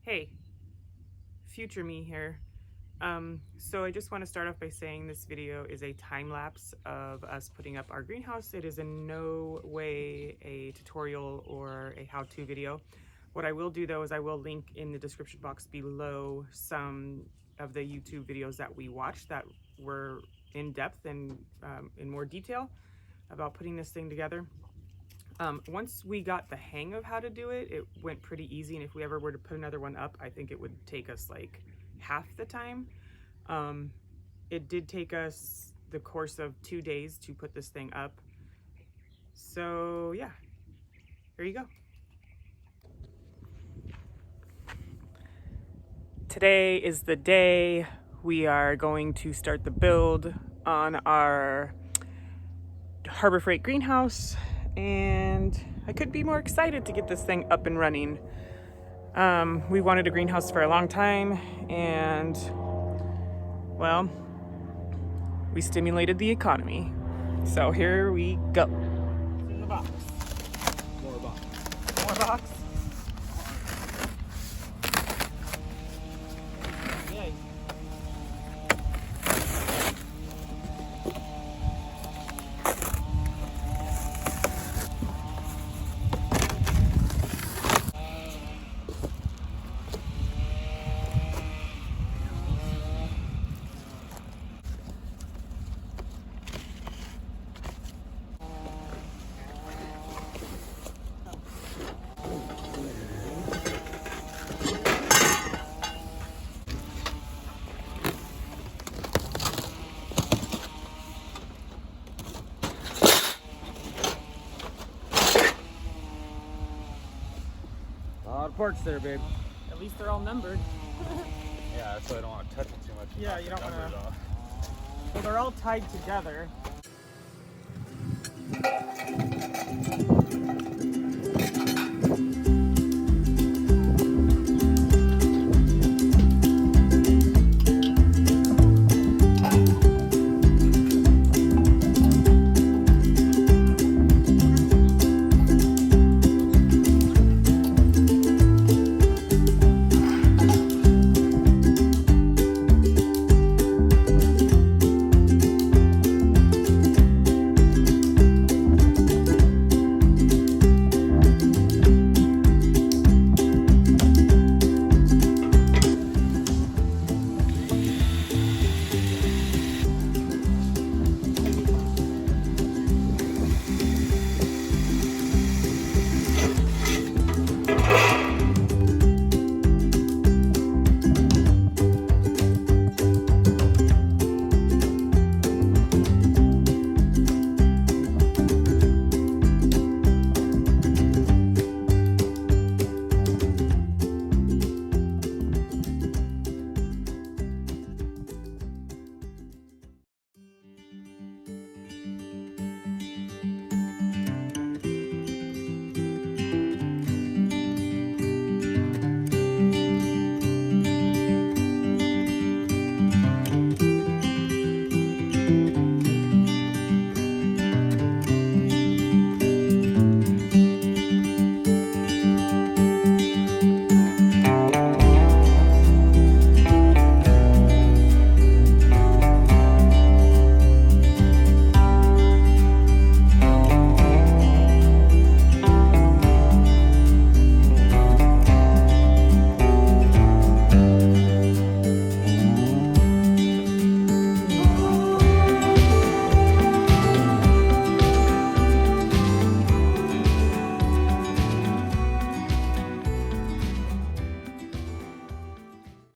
Hey, future me here. So I just want to start off by saying this video is a time lapse of us putting up our greenhouse. It is in no way a tutorial or a how-to video. What I will do though is I will link in the description box below some of the YouTube videos that we watched that were in depth and in more detail about putting this thing together. Once we got the hang of how to do it, it went pretty easy, and if we ever were to put another one up, I think it would take us like half the time. It did take us the course of 2 days to put this thing up. So yeah, here you go. Today is the day we are going to start the build on our Harbor Freight greenhouse, and I couldn't be more excited to get this thing up and running. We wanted a greenhouse for a long time, and well, we stimulated the economy. So here we go. What's in the box? More box. More box? Yay. A lot of parts there, babe. At least they're all numbered. Yeah, that's why I don't want to touch it too much. Yeah, you don't want Numbers to. off. Well, they're all tied together.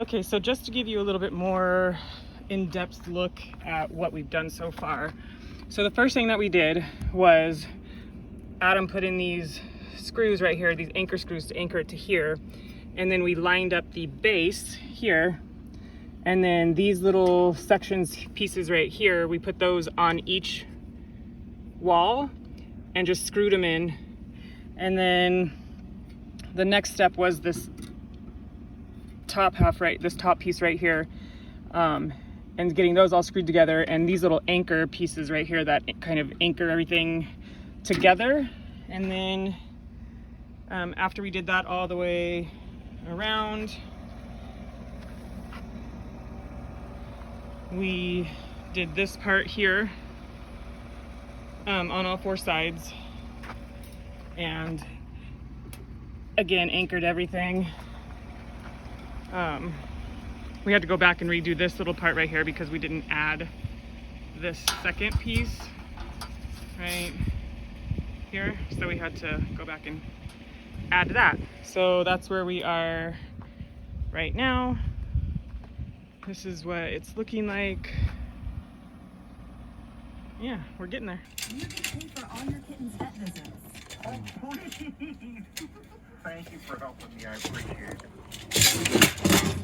Okay, so just to give you a little bit more in-depth look at what we've done so far. So the first thing that we did was Adam put in these screws right here, these anchor screws to anchor it to here. And then we lined up the base here. And then these little sections, pieces right here, we put those on each wall and just screwed them in. And then the next step was this top half, right, this top piece right here, and getting those all screwed together, and these little anchor pieces right here that kind of anchor everything together. And then after we did that all the way around. We did this part here on all four sides, and again anchored everything. We had to go back and redo this little part right here because we didn't add this second piece right here, so we had to go back and add that. So that's where we are right now. This is what it's looking like. Yeah, we're getting there. You get paid for all your kitten's vet visits. Oh, please. Thank you for helping me. I appreciate it.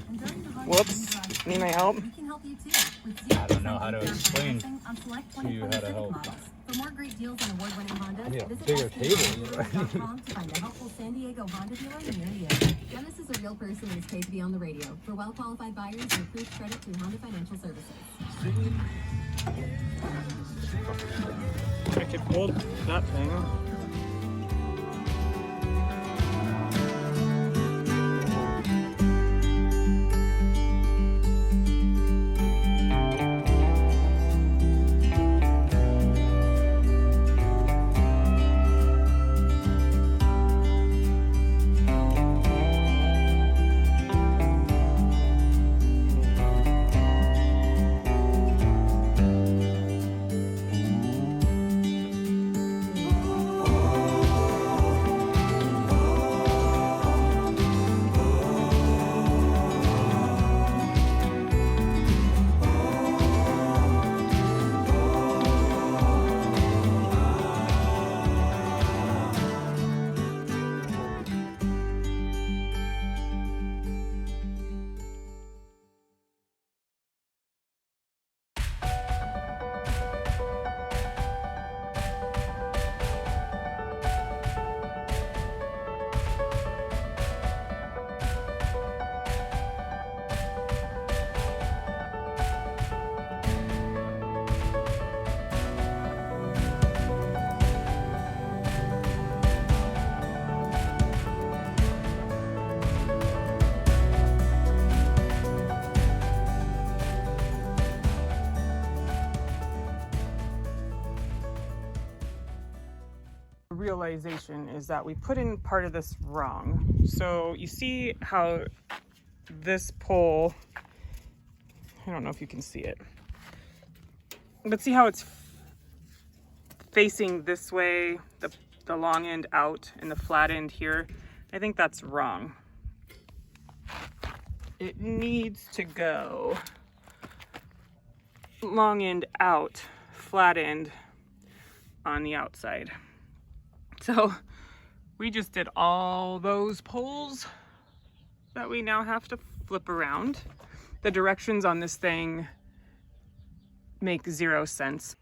And during the holiday Whoops. season, Need my help? we can help you too. With I don't know how to 0% explain financing on select to you how 2020 to Civic help. models. For more great deals on award-winning Hondas, Yeah, visit bigger table. SDHonda.com to find a helpful San Diego Honda dealer near you. Dennis is a real person who is paid to be on the radio. For well-qualified buyers and approved credit through Honda Financial Services. I could hold that thing. Realization is that we put in part of this wrong. So you see how this pole, I don't know if you can see it, but see how it's facing this way, the long end out and the flat end here? I think that's wrong. It needs to go long end out, flat end on the outside. So we just did all those poles that we now have to flip around. The directions on this thing make zero sense.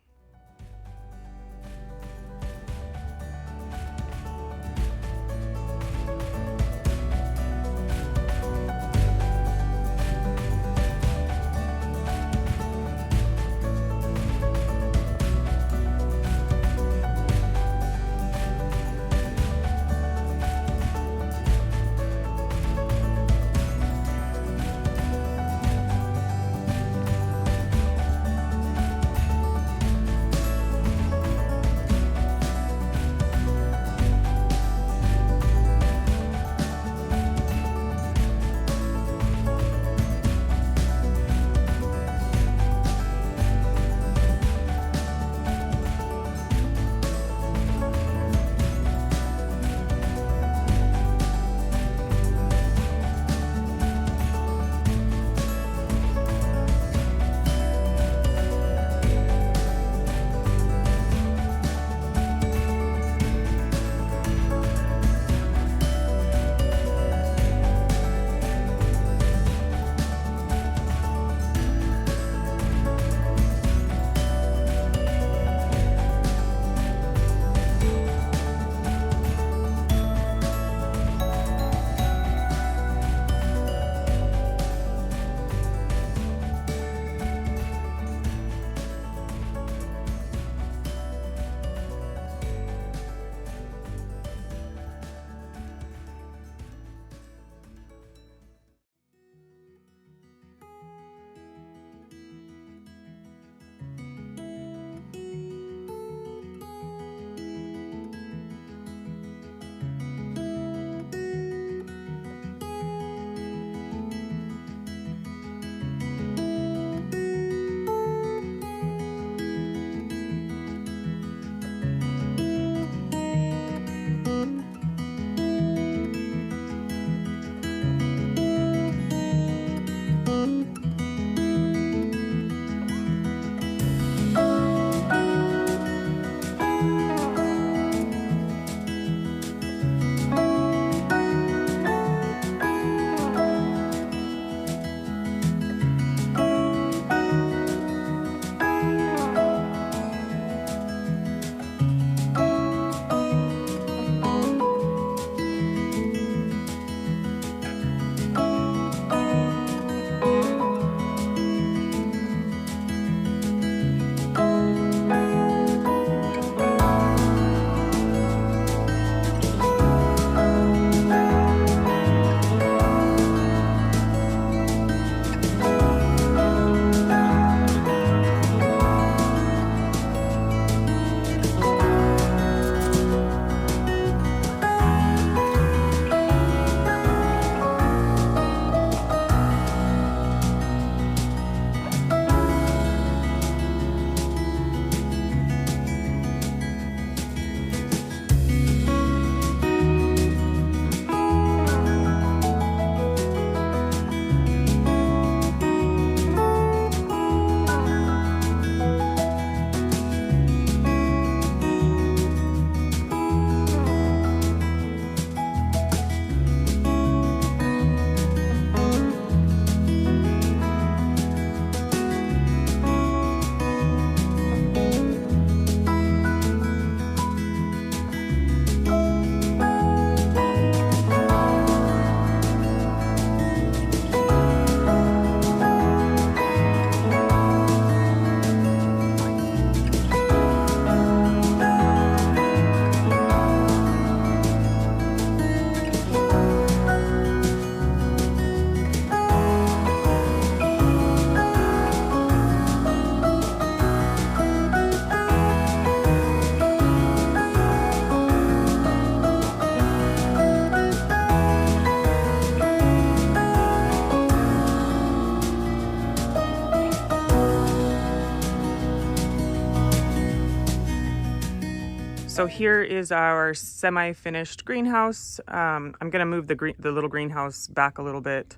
So here is our semi-finished greenhouse. I'm gonna move the little greenhouse back a little bit.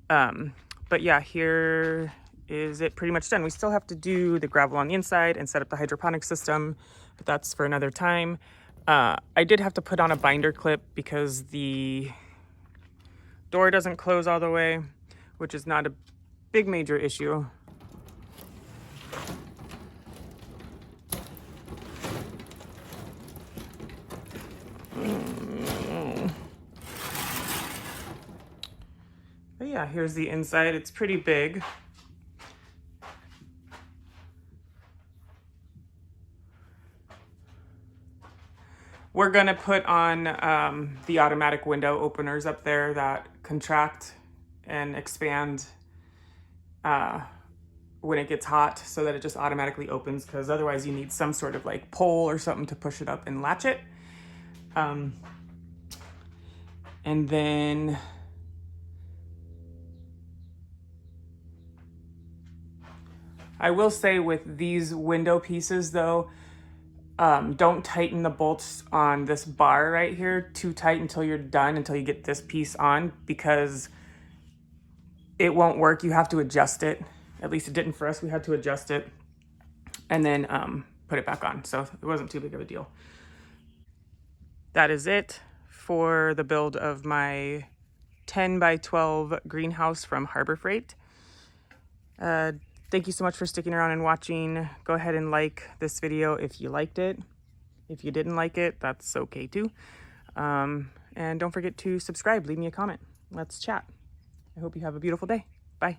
But yeah, here is it pretty much done. We still have to do the gravel on the inside and set up the hydroponic system, but that's for another time. I did have to put on a binder clip because the door doesn't close all the way, which is not a big major issue. But yeah, here's the inside. It's pretty big. We're gonna put on the automatic window openers up there that contract and expand when it gets hot so that it just automatically opens, because otherwise you need some sort of like pole or something to push it up and latch it. And then I will say with these window pieces though, don't tighten the bolts on this bar right here too tight until you're done, until you get this piece on, because it won't work. You have to adjust it. At least it didn't for us. We had to adjust it and then put it back on. So it wasn't too big of a deal. That is it for the build of my 10 by 12 greenhouse from Harbor Freight. Thank you so much for sticking around and watching. Go ahead and like this video if you liked it. If you didn't like it, that's okay too. And don't forget to subscribe. Leave me a comment. Let's chat. I hope you have a beautiful day. Bye.